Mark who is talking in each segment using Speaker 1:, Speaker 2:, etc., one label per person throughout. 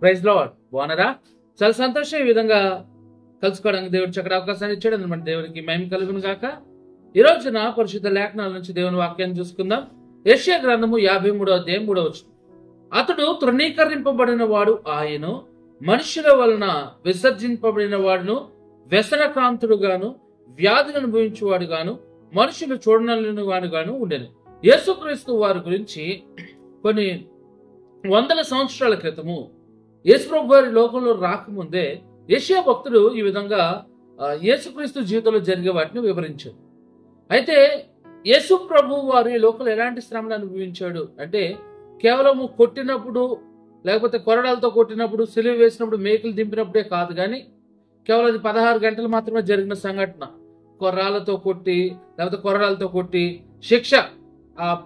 Speaker 1: Praise lord. బాగున్నారా? చాలా సంతోషం ఈ విధంగా కలుసుకోవడానికి దేవుడు చక్కటి అవకాశాన్ని ఇచ్చాడు. అనమాట దేవునికి మహిమ కలుగును గాక. ఈ రోజున పరిశుద్ధ లేఖనాల నుంచి దేవుని వాక్యాన్ని చూసుకుందాం. యెషయా గ్రంథము 53వ అధ్యాయం 3వ వచనం. అతడు తృణీకరింపబడిన వాడు ఆయను, మనుషుల వలన విసర్జింపబడిన వాడును, వ్యసనక్రాంతుడుగాను, వ్యాధులను అనుభవించేవాడు గాను, మనుషులు చూడనల్లని వాడు గాను ఉండెను. యేసుక్రీస్తు వారి గురించి కొన్ని వందల సంవత్సరాల క్రితము యేసుప్రభు వారి లోకంలో రాకముందే యెషయా భక్తుడు ఈ విధంగా యేసుక్రీస్తు జీవితంలో జరిగే వాటిని వివరించాడు. అయితే యేసు ప్రభు వారు ఈ లోకంలో ఎలాంటి శ్రమను అనుభవించాడు అంటే, కేవలము కొట్టినప్పుడు, లేకపోతే కొరడాలతో కొట్టినప్పుడు, సిలువ వేసినప్పుడు, మేకులు దింపినప్పుడే కాదు, కానీ కేవలం అది 16 గంటలు మాత్రమే జరిగిన సంఘటన. కొర్రాలతో కొట్టి, లేకపోతే కొరడాలతో కొట్టి శిక్ష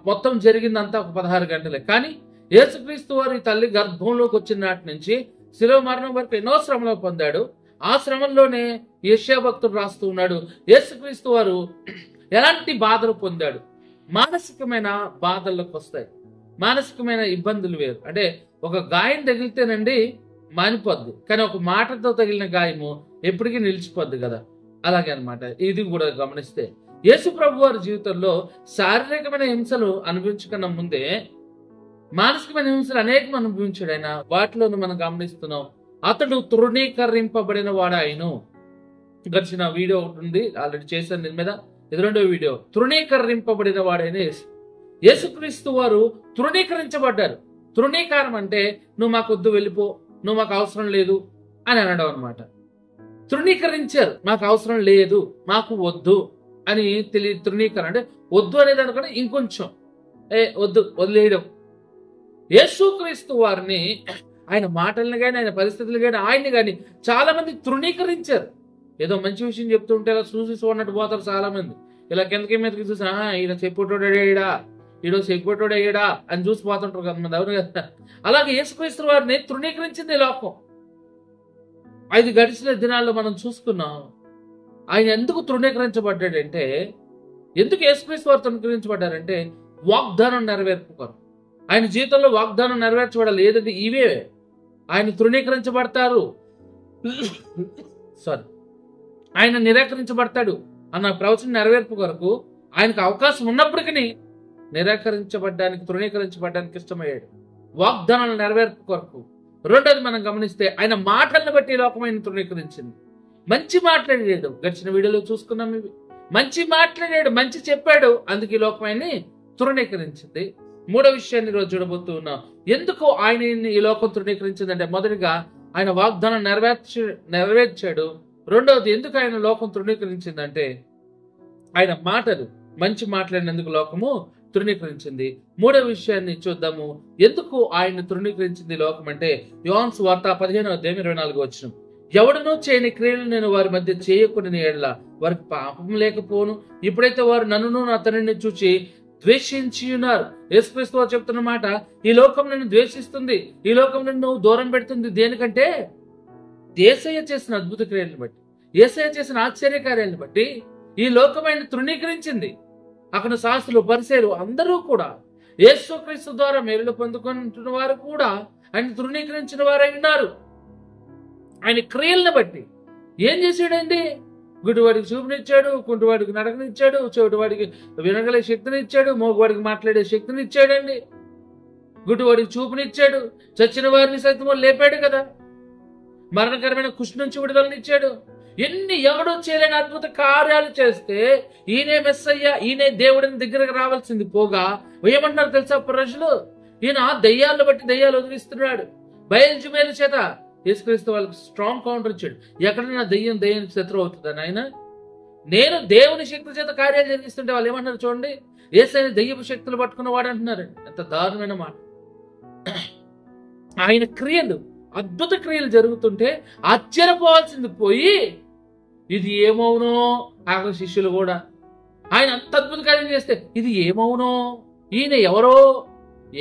Speaker 1: మొత్తం జరిగిందంతా ఒక 16 గంటలే. కానీ యేసుక్రీస్తు వారి తల్లి గర్భంలోకి వచ్చిన నాటి నుంచి శిలువ మరణం వరకు ఎన్నో శ్రమలు పొందాడు. ఆ శ్రమంలోనే యెషయా భక్తుడు రాస్తూ ఉన్నాడు, యేసుక్రీస్తు వారు ఎలాంటి బాధలు పొందాడు. మానసికమైన బాధల్లోకి వస్తాయి, మానసికమైన ఇబ్బందులు వేరు. అంటే ఒక గాయం తగిలితేనండి మానిపోద్ది, కానీ ఒక మాటతో తగిలిన గాయము ఎప్పటికీ నిలిచిపోద్ది కదా. అలాగే అనమాట ఇది కూడా గమనిస్తే యేసు ప్రభు వారి జీవితంలో శారీరకమైన హింసలు అనుభవించకన్నా ముందే మానసికమైన హింసలు అనేకం అనుభవించాడు ఆయన. వాటిలోనూ మనం గమనిస్తున్నాం, అతడు తృణీకరింపబడిన వాడు ఆయన. గడిచిన వీడియో ఒకటి ఉంది, ఆల్రెడీ చేశాను దీని మీద. ఇది 2వ వీడియో. తృణీకరింపబడిన వాడైన యేసుక్రీస్తు వారు తృణీకరించబడ్డారు. తృణీకారం అంటే నువ్వు మాకు వద్దు, వెళ్ళిపో, నువ్వు మాకు అవసరం లేదు అని అనడం అనమాట. తృణీకరించారు, మాకు అవసరం లేదు, మాకు వద్దు అని తృణీకరణ అంటే వద్దు అనేది అనుకుంటే ఇంకొంచెం వద్దు, వదిలేయడం. యేసుక్రీస్తు వారిని, ఆయన మాటలను కానీ, ఆయన పరిస్థితులు కానీ, ఆయన్ని కానీ చాలా మంది తృణీకరించారు. ఏదో మంచి విషయం చెప్తూ ఉంటే ఇలా చూసి చూడనట్టు పోతారు చాలా మంది. ఇలా కిందకి మీదకి చూసి ఈయన చెప్పుటోడయ్యాడా, ఈడో చెప్పుటోడయ్యాడా అని చూసి పోతుంటారు కొంతమంది. అవును కదా. అలాగే యేసుక్రీస్తు వారిని తృణీకరించింది లోకం. 5 గడిచిన దినాల్లో మనం చూసుకున్నాం. ఆయన ఎందుకు తృణీకరించబడ్డాడంటే, ఎందుకు యేసుక్రీస్తు వారు తృణీకరించబడ్డారంటే వాగ్దానం నెరవేర్పు కొరకు. ఆయన జీవితంలో వాగ్దానం నెరవేర్చబడాలి. ఏదంటే ఇవే ఆయన తృణీకరించబడతారు, ఆయన నిరాకరించబడతాడు అన్న ప్రవచనం నెరవేర్పు కొరకు ఆయనకు అవకాశం ఉన్నప్పటికీ నిరాకరించబడ్డానికి, తృణీకరించబడ్డానికి ఇష్టమయ్యాడు. వాగ్దానాల నెరవేర్పు కొరకు. 2వది మనం గమనిస్తే ఆయన మాటలను బట్టి లోకమైన తృణీకరించింది. మంచి మాట్లాడాడు, గడిచిన వీడియోలో చూసుకున్నాం. ఇవి మంచి మాట్లాడాడు, మంచి చెప్పాడు, అందుకే ఈ లోకమైన తృణీకరించింది. 3వ విషయాన్ని ఈరోజు చూడబోతూ ఉన్నాం. ఎందుకు ఆయన ఈ లోకం తృణీకరించిందంటే, మొదటిగా ఆయన వాగ్దానం నెరవేర్చాడు. 2వది ఎందుకు ఆయన లోకం తృణీకరించిందంటే, ఆయన మాటలు మంచి మాట్లాడినందుకు లోకము తృణీకరించింది. 3వ విషయాన్ని చూద్దాము, ఎందుకు ఆయన తృణీకరించింది లోకం అంటే, యోహాను సువార్త 15వ అధ్యాయం 24వ వచనం. ఎవడనూ చేయని క్రియలు నేను వారి మధ్య చేయకుని ఎడల వారికి పాపం లేకపోను. ఇప్పుడైతే వారు నన్నును నా తండ్రిని చూచి ద్వేషించి ఉన్నారు. యేసుక్రీస్తు వారు చెప్తున్న మాట, ఈ లోకం నిన్ను ద్వేషిస్తుంది, ఈ లోకం నిన్ను దూరం పెడుతుంది. దేనికంటే యేసయ్య చేసిన అద్భుత క్రియలను బట్టి, యేసయ్య చేసిన ఆశ్చర్యకార్యాలను బట్టి ఈ లోకం ఆయన తృణీకరించింది. అక్కడ శాస్త్రులు, పరిసయ్యులు అందరూ కూడా యేసుక్రీస్తు ద్వారా మేలులు పొందుకుంటున్న వారు కూడా ఆయన తృణీకరించిన వారై ఉన్నారు. ఆయన క్రియలను బట్టి ఏం చేశాడండి? గుడ్డివాడికి చూపునిచ్చాడు, కుంటివాడికి నడకనిచ్చాడు, చెవిటివాడికి వినగలే శక్తిని ఇచ్చాడు, మోగవాడికి మాట్లాడే శక్తిని ఇచ్చాడండి, గుడ్డివాడికి చూపునిచ్చాడు, చచ్చిన వారిని సైతం లేపాడు కదా, మరణకరమైన కుష్టి నుంచి విడుదలనిచ్చాడు. ఎవడో చేయలేని అద్భుత కార్యాలు చేస్తే ఈయనే మెస్సయ్య, ఈయనే దేవుడిని దగ్గరకు రావాల్సింది పోగా ఏమంటున్నారు తెలుసా ప్రజలు? ఈయన దయ్యాలను బట్టి దయ్యాలు వదిలిస్తున్నాడు, బయల్జెబూలు చేత. యేసుక్రీస్తు వాళ్ళకి స్ట్రాంగ్ కౌంటర్ ఇచ్చాడు. ఎక్కడైనా దయ్యానికి శత్రువు అవుతుందని ఆయన, నేను దేవుని శక్తి చేత కార్యాలు జరిగిస్తుంటే వాళ్ళు ఏమంటున్నారు చూడండి, యేసయ్య దయ్యపు శక్తులు పట్టుకున్నవాడు అంటున్నారు. ఎంత దారుణమైన మాట. ఆయన క్రియలు, అద్భుత క్రియలు జరుగుతుంటే ఆశ్చర్యపోవాల్సింది పోయి ఇది ఏమవునో. ఆఖరి శిష్యులు కూడా ఆయన అంత అద్భుత కార్యం చేస్తే ఇది ఏమవునో, ఈయన ఎవరో,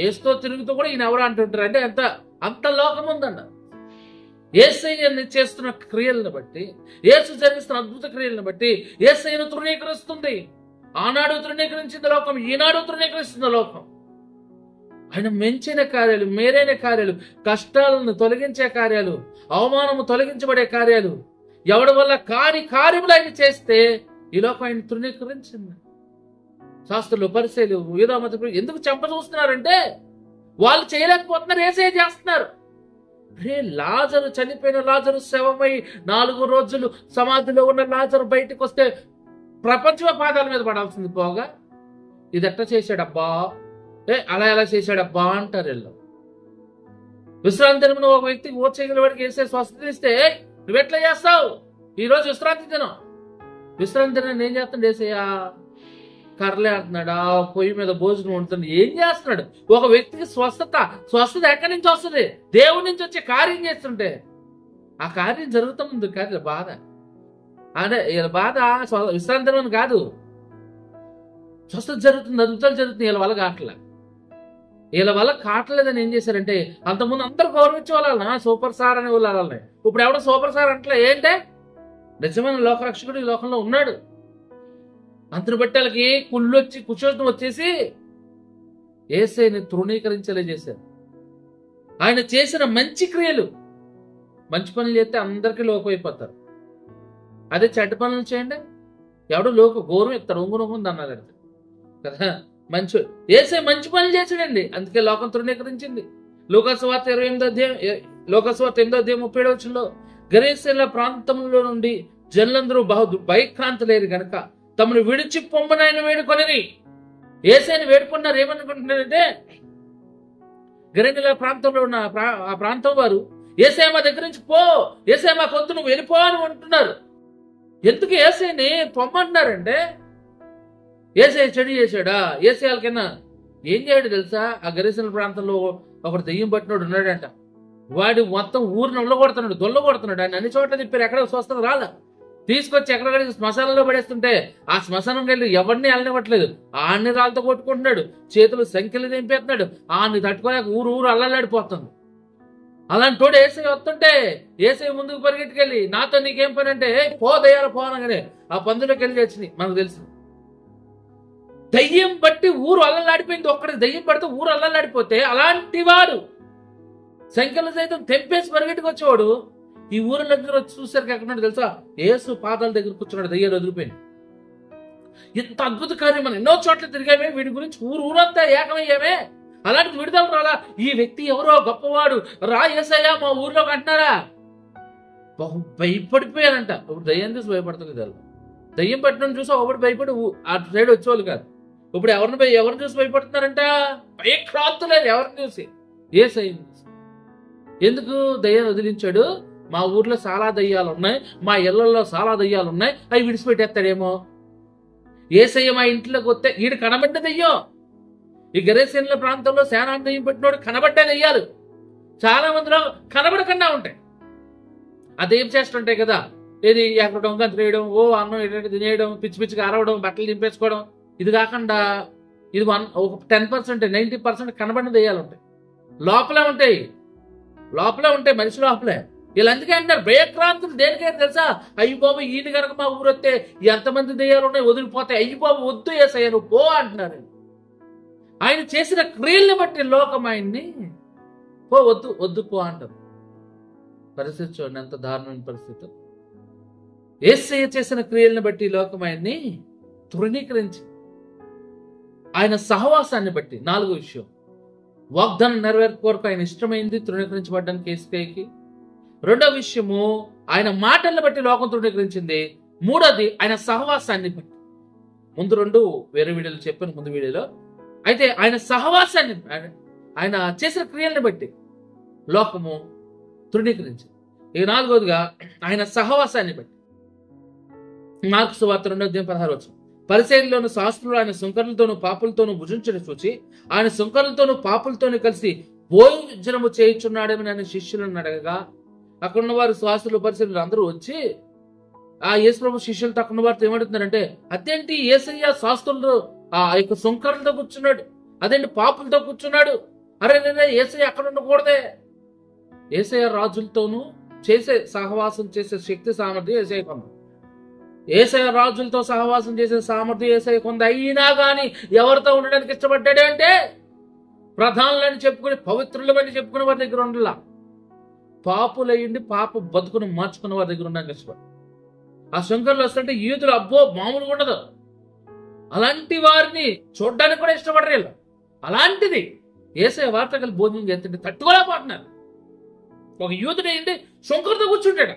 Speaker 1: ఏసుతో తిరుగుతూ కూడా ఈయన ఎవరో అంటుంటారు. అంటే అంత లోకం ఉందన్న. యేసయ్య చేస్తున్న క్రియలను బట్టి, యేసు జరిగిస్తున్న అద్భుత క్రియలను బట్టి యేసయ్యను తృణీకరిస్తుంది. ఆనాడు తృణీకరించింది లోకం, ఈనాడు తృణీకరిస్తుంది లోకం. ఆయన మెంచిన కార్యాలు, మేరైన కార్యాలు, కష్టాలను తొలగించే కార్యాలు, అవమానము తొలగించబడే కార్యాలు, ఎవడి వల్ల కాని కార్యములు ఆయన చేస్తే ఈ లోకం ఆయన తృణీకరించింది. శాస్త్రులు, పరిసయ్యులు, యూదామత ఎందుకు చంప చూస్తున్నారంటే వాళ్ళు చేయలేకపోతున్నారు, యేసయ్య చేస్తున్నారు. రే, లాజరు, చనిపోయిన లాజరు శవమై 4 రోజులు సమాధిలో ఉన్న లాజరు బయటకు వస్తే ప్రపంచమే పాదాల మీద పడాల్సింది పోగా ఇది ఎట్లా చేశాడబ్బా, అలా ఎలా చేశాడబ్బా అంటారు వీళ్ళు. విశ్రాంతి దినమున ఒక వ్యక్తికి ఓచేయగల వాడికి వేసే స్వస్థత ఇస్తే నువ్వెట్లా చేస్తావు? ఈరోజు విశ్రాంతి దినం. విశ్రాంతి దినం ఏం చేస్తాడు యేసయ్య? కర్రలే అంటున్నాడా, పొయ్యి మీద భోజనం ఉంటుంది, ఏం చేస్తున్నాడు? ఒక వ్యక్తికి స్వస్థత ఎక్కడి నుంచి వస్తుంది? దేవుడి నుంచి వచ్చే కార్యం చేస్తుంటే ఆ కార్యం జరుగుతుంది కాదు, ఇలా బాధ. అదే ఇలా బాధ విశ్రాంతి దినం కాదు, స్వస్థత జరుగుతుంది, అద్భుతాలు జరుగుతుంది. వీళ్ళ వల్ల కావట్లే. వీళ్ళ వల్ల కావట్లేదని ఏం చేశారంటే అంతకుముందు అందరూ గౌరవించే వాళ్ళ సూపర్ స్టార్ అనే వాళ్ళని. ఇప్పుడు ఎవడో సూపర్ స్టార్ అంటే ఏంటే? నిజమైన లోకరక్షకుడు ఈ లోకంలో ఉన్నాడు. అంతను బట్టి వాళ్ళకి కుశోషం వచ్చేసి యేసయ్యని తృణీకరించేలా చేశారు. ఆయన చేసిన మంచి క్రియలు, మంచి పనులు చేస్తే అందరికీ లోకం అయిపోతారు. అదే చెడ్డ పనులు చేయండి, ఎవడో లోక గౌరవం ఇస్తారు, ఒంగునొంగుంది అన్నారు కదా. యేసయ్య మంచి పనులు చేశాడండి, అందుకే లోకం తృణీకరించింది. లోకసువార్త 8:37 గెరేసేల ప్రాంతంలో నుండి జనులందరూ భయక్రాంతులేరు గనక తమను విడిచి పొమ్మనైన వేడుకొనిరి. యేసయ్యని వేడుకున్నారు. ఏమనుకుంటున్నారంటే గెరేసేల ప్రాంతంలో ఉన్న ఆ ప్రాంతం వారు యేసయ్య మా దగ్గర నుంచి పో, యేసయ్య మా కొద్దు నువ్వు వెళ్ళిపో అని అంటున్నారు. ఎందుకు యేసయ్యని పొమ్మంటున్నారంటే యేసయ్య చెడు చేశాడా? యేసయ్య వాళ్ళకైనా ఏం చేయడు తెలుసా? ఆ గెరేసేల ప్రాంతంలో ఒకడు దెయ్యం పట్టినోడు ఉన్నాడంట. వాడు మొత్తం ఊరిని దొల్లగొడుతున్నాడు. ఆయన అన్ని చోట్ల చెప్పారు, ఎక్కడ స్వస్థత రాలా. తీసుకొచ్చి ఎక్కడ శ్మశానంలో పడేస్తుంటే ఆ శ్మశానం వెళ్ళి ఎవరిని వెళ్ళనివ్వట్లేదు. ఆన్ని రాళ్ళతో కొట్టుకుంటున్నాడు, చేతులు సంఖ్యలు దింపేస్తున్నాడు. ఆన్ని తట్టుకోలేక ఊరు అల్లలాడిపోతుంది. అలాంటి తోడు యేసయ్య వస్తుంటే యేసయ్య ముందుకు పరిగెట్టుకెళ్ళి నాతో నీకేం పని అంటే పో దయ్యాల పోనగానే ఆ పందులోకి వెళ్ళి వచ్చినాయి. మనకు తెలుసు దయ్యం బట్టి ఊరు అల్లలాడిపోయింది. ఒక్కడికి దయ్యం పడితే ఊరు అల్లలాడిపోతే అలాంటి వాడు సంఖ్యలు సైతం తెంపేసి పరిగెట్టుకొచ్చేవాడు ఈ ఊరి దగ్గర వచ్చి చూసారు ఎక్కడ తెలుసా? యేసు పాదాల దగ్గర కూర్చున్నాడు, దయ్యాలు వదిలిపోయింది. ఇంత అద్భుత కార్యం మనం ఎన్నో చోట్ల తిరిగామే, వీడి గురించి ఊరంతా ఏకమయ్యామే. అలాంటి విడుదల రాలా. ఈ వ్యక్తి ఎవరో గొప్పవాడు, రా యేసయ్య మా ఊర్లోకి అంటున్నారా? భయపడిపోయారంట. ఇప్పుడు దయ్యం చూసి భయపడతలేదు. దయ్యం పట్టడం చూసి ఒకటి భయపడి అటు సైడ్ వచ్చేవాళ్ళు కాదు. ఇప్పుడు ఎవరిని చూసి భయపడుతున్నారంట? భయక్రాంతులేదు ఎవరిని చూసి, యేసయ్యని చూసి. ఎందుకు? దయ్యం వదిలించాడు. మా ఊర్లో చాలా దయ్యాలు ఉన్నాయి, మా ఇళ్లలో చాలా దయ్యాలు ఉన్నాయి, అవి విడిచిపెట్టేస్తాడేమో. యేసయ్య మా ఇంట్లోకి వస్తే ఈడు కనబడ్డ దయ్యం. ఈ గెరేసేనుల ప్రాంతంలో సేనాన్ని దయ్యం పెట్టినోడు కనబడ్డే దయ్యాలు చాలా మందిలో కనబడకుండా ఉంటాయి. అదేం చేస్తుంటాయి కదా, ఏది ఎక్కడ దొంగ తినేయడం, అన్నం ఎటువంటి తినేయడం, పిచ్చిగా అరవడం, బట్టలు దింపేసుకోవడం. ఇది కాకుండా ఇది ఒక 10%, 90% కనబడిన దయ్యాలు ఉంటాయి. లోపలే ఉంటాయి మనిషి లోపలే. వీళ్ళు అందుకే అంటారు భయక్రాంతులు. దేనికైనా తెలుసా? అయ్యి బాబు ఈయన కనుక మా ఊరు వస్తే ఎంతమంది దయ్యాలు ఉన్నాయి వదిలిపోతాయి, అయ్యి బాబు వద్దు యేసయ్య నువ్వు పో అంటున్నారు. ఆయన చేసిన క్రియల్ని బట్టి లోకం ఆయన్ని వద్దు పో అంటారు. పరిస్థితి చూడండి ఎంత దారుణమైన పరిస్థితి. యేసయ్య చేసిన క్రియల్ని బట్టి లోకం ఆయన్ని తృణీకరించి, ఆయన సహవాసాన్ని బట్టి. 4వ విషయం, వాగ్దానం నెరవేర్పు కొరకు ఆయన ఇష్టమైంది తృణీకరించబడ్డానికి యేసయ్యకి. 2వ విషయము, ఆయన మాటలను బట్టి లోకం తృణీకరించింది. 3వది ఆయన సహవాసాన్ని బట్టి. ముందు 2 వేరే వీడియోలో చెప్పాను, ముందు వీడియోలో. అయితే ఆయన సహవాసాన్ని, ఆయన చేసిన క్రియల్ని బట్టి లోకము తృణీకరించింది. ఇక 4వదిగా ఆయన సహవాసాన్ని బట్టి. మార్కు సువార్త 2:16 పరిసయ్యుల్లోను శాస్త్రులు ఆయన సుంకరులతోనూ పాపులతోనూ భుజించడం చూచి ఆయన సుంకరులతోనూ పాపులతోనూ కలిసి భోజనము చేయించున్నాడని ఆయన శిష్యులను అడగగా అక్కడున్న వారు శాస్త్రులు పరిసయ్యులు అందరూ వచ్చి ఆ యేసుప్రభు శిష్యులతో అక్కడున్న వారితో ఏమడుతున్నారంటే, అదేంటి యేసయ్య శాస్త్రులు ఆ యొక్క సుంకరులతో కూర్చున్నాడు, అదేంటి పాపులతో కూర్చున్నాడు, అరే యేసయ్య అక్కడ ఉండకూడదే. యేసయ్య రాజులతోనూ చేసే సహవాసం చేసే శక్తి సామర్థ్యం యేసయ్య కొన్న. యేసయ్య రాజులతో సహవాసం చేసే సామర్థ్యం యేసయ్య కొంది. అయినా కానీ ఎవరితో ఉండడానికి ఇష్టపడ్డాడు అంటే ప్రధానులని చెప్పుకుని పవిత్రులమని చెప్పుకునే వారి దగ్గర ఉండలా. పాపులయ్యండి పాప బతుకును మార్చుకున్న వారి దగ్గర ఉన్నాం కష్టపడి. ఆ శంకర్లు వస్తుంటే యూదులు అబ్బో మామూలుగా ఉండదు. అలాంటి వారిని చూడడానికి కూడా ఇష్టపడరు వీళ్ళు. అలాంటిది యేసయ్య వార్తలు భోజనం చేస్తుంటే తట్టుకోలేకపోతున్నారు. ఒక యూదుడు ఏంటి శంకరుతో కూర్చుంటాడు.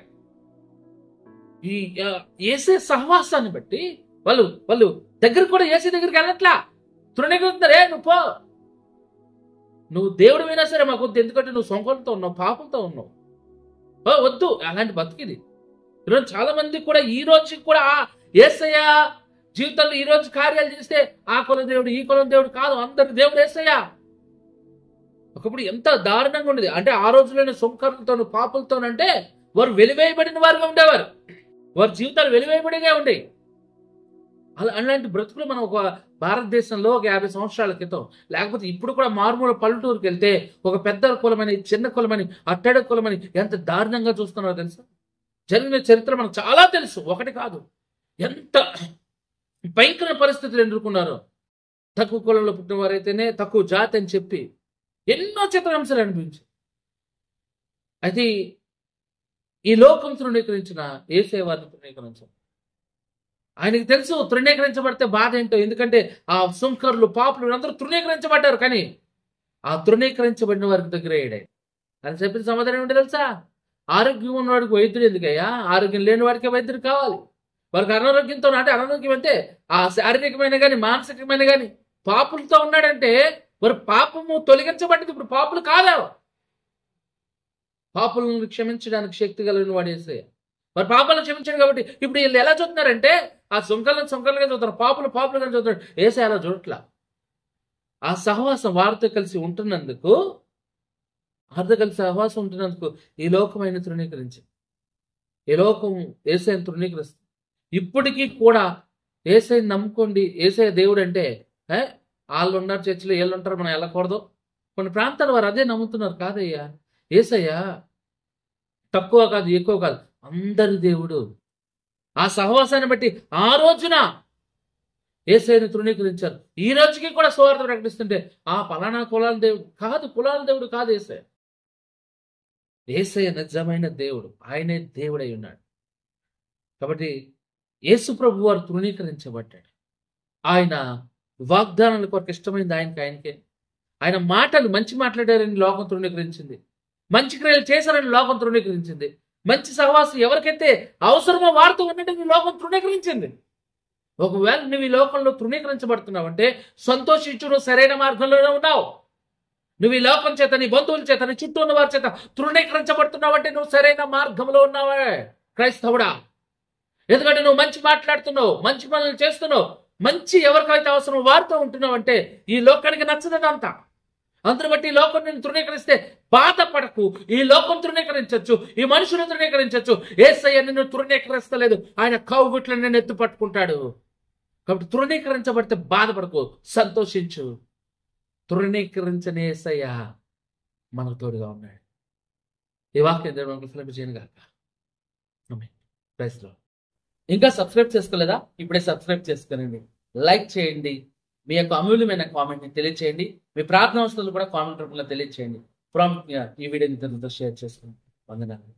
Speaker 1: ఈ యేసయ్య సహవాసాన్ని బట్టి వాళ్ళు దగ్గర కూడా యేసయ్య దగ్గరికి వెళ్ళట్లా. తృణీకరిస్తున్నారే, నువ్వు పో, నువ్వు దేవుడు అయినా సరే మాకు వద్దు, ఎందుకంటే నువ్వు సొంకలతో ఉన్నావు, పాపంతో ఉన్నావు, వద్దు. అలాంటి బతికిది. ఈరోజు చాలా మంది కూడా ఈ రోజు కూడా యేసయ్య జీవితంలో ఈ రోజు కార్యాలు చేస్తే ఆ కులం దేవుడు ఈ కులం దేవుడు కాదు, అందరి దేవుడు యేసయ్య. ఒకప్పుడు ఎంత దారుణంగా ఉండేది అంటే ఆ రోజులోనే సొంకరులతోను పాపులతోనంటే వారు వెలివేయబడిన వారుగా ఉండేవారు. వారి జీవితాలు వెలివేయబడిగా ఉండేవి. అలాంటి బ్రతుకులు మనం ఒక భారతదేశంలో ఒక 50 సంవత్సరాల క్రితం, లేకపోతే ఇప్పుడు కూడా మారుమూల పల్లెటూరుకి వెళ్తే ఒక పెద్ద కులమని చిన్న కులమని అట్టడ కులమని ఎంత దారుణంగా చూస్తున్నారో తెలుసా? జరిగిన చరిత్ర మనకు చాలా తెలుసు. ఒకటి కాదు, ఎంత భయంకర పరిస్థితులు ఎదుర్కొన్నారో. తక్కువ కులంలో పుట్టిన వారైతేనే తక్కువ జాతి అని చెప్పి ఎన్నో చిత్రాంశాలు అనిపించాయి. అయితే ఈ లోకం తృణీకరించిన యేసయ్య వారిని తృణీకరించారు. ఆయనకి తెలుసు తృణీకరించబడితే బాధ ఏంటో. ఎందుకంటే ఆ సుంకరులు పాపులు అందరూ తృణీకరించబడ్డారు. కానీ ఆ తృణీకరించబడిన వారికి దగ్గర అయ్యాడు అని చెప్పిన సమాధానం ఏంటో తెలుసా? ఆరోగ్యం ఉన్నవాడికి వైద్యుడు ఎందుకయ్యా? ఆరోగ్యం లేని వాడికే వైద్యుడు కావాలి. వారికి అనారోగ్యంతో అంటే అనారోగ్యం అంటే ఆ శారీరకమైన కానీ మానసికమైన కానీ పాపులతో ఉన్నాడంటే వారు పాపము తొలగించబడ్డది. ఇప్పుడు పాపులు కాదు, పాపులను క్షమించడానికి శక్తి కలిగిన వాడు యేసయ్య. వారు పాపాలను క్షమించాడు కాబట్టి ఇప్పుడు వీళ్ళు ఎలా చూస్తున్నారంటే ఆ సొంకలుగా చూస్తారు, పాపులుగా చూస్తారు. యేసయ్య అలా చూడట్లా. ఆ సహవాసం వారితో కలిసి ఉంటున్నందుకు సహవాసం ఉంటున్నందుకు ఈ లోకమైన తృణీకరించింది. ఈ లోకం యేసయ్యను తృణీకరిస్తుంది. ఇప్పటికీ కూడా యేసయ్యను నమ్ముకోండి, యేసయ్య దేవుడు అంటే వాళ్ళు ఉన్నారు చర్చిలో, వీళ్ళు ఉంటారు, మనం వెళ్ళకూడదు. కొన్ని ప్రాంతాలు వారు అదే నమ్ముతున్నారు. కాదయ్యా, యేసయ్య తక్కువ కాదు ఎక్కువ కాదు, అందరి దేవుడు. ఆ సహవాసాన్ని బట్టి ఆ రోజున యేసయ్యను తృణీకరించారు. ఈ రోజుకి కూడా సువార్త ప్రకటిస్తుంటే ఆ పలానా కులాల దేవుడు కాదు, కులాల దేవుడు కాదు యేసయ్య. యేసయ్య నిజమైన దేవుడు, ఆయనే దేవుడై ఉన్నాడు. కాబట్టి యేసు ప్రభు వారు తృణీకరించబడ్డాడు. ఆయన వాగ్దానాల కొరకు ఇష్టమైంది ఆయనకే. ఆయన మాటలు మంచి మాట్లాడారని లోకం తృణీకరించింది. మంచి క్రియలు చేశారని లోకం తృణీకరించింది. మంచి సహవాసం ఎవరికైతే అవసరమో వారితో ఉన్నట్టు లోకం తృణీకరించింది. ఒకవేళ నువ్వు ఈ లోకంలో తృణీకరించబడుతున్నావంటే సంతోషించు, నువ్వు సరైన మార్గంలోనే ఉన్నావు. నువ్వు ఈ లోకం చేత, నీ బంధువుల చేత, నీ చుట్టూ ఉన్న వారి చేత తృణీకరించబడుతున్నావంటే నువ్వు సరైన మార్గంలో ఉన్నావే క్రైస్తవుడా. ఎందుకంటే నువ్వు మంచి మాట్లాడుతున్నావు, మంచి పనులు చేస్తున్నావు, మంచి ఎవరికైతే అవసరం వారితో ఉంటున్నావు అంటే ఈ లోకానికి నచ్చదంతా. అందరు బట్టి ఈ లోకం నేను తృణీకరిస్తే బాధపడకు. ఈ లోకం తృణీకరించవచ్చు, ఈ మనుషులు తృణీకరించవచ్చు, యేసయ్య నిన్ను తృణీకరిస్తలేదు. ఆయన కౌగుట్లను నేను ఎత్తు పట్టుకుంటాడు. కాబట్టి తృణీకరించబడితే బాధపడకు, సంతోషించు. తృణీకరించని యేసయ్య మనకు తోడుగా ఉన్నాడు. ఈ వాక్యం దేవుడు ఫలింపజేయను గాక. ఆమేన్. Praise Lord. ఇంకా సబ్స్క్రైబ్ చేసుకోలేదా? ఇప్పుడే సబ్స్క్రైబ్ చేసుకోనండి, లైక్ చేయండి, మీ యొక్క అమూల్యమైన కామెంట్ని తెలియచేయండి, మీ ప్రార్థన అవసరాలు కూడా కామెంట్ రూపంలో తెలియచేయండి. ప్రాముఖ్యంగా ఈ వీడియోని ఇతరులతో షేర్ చేసుకోండి. వందనాలు.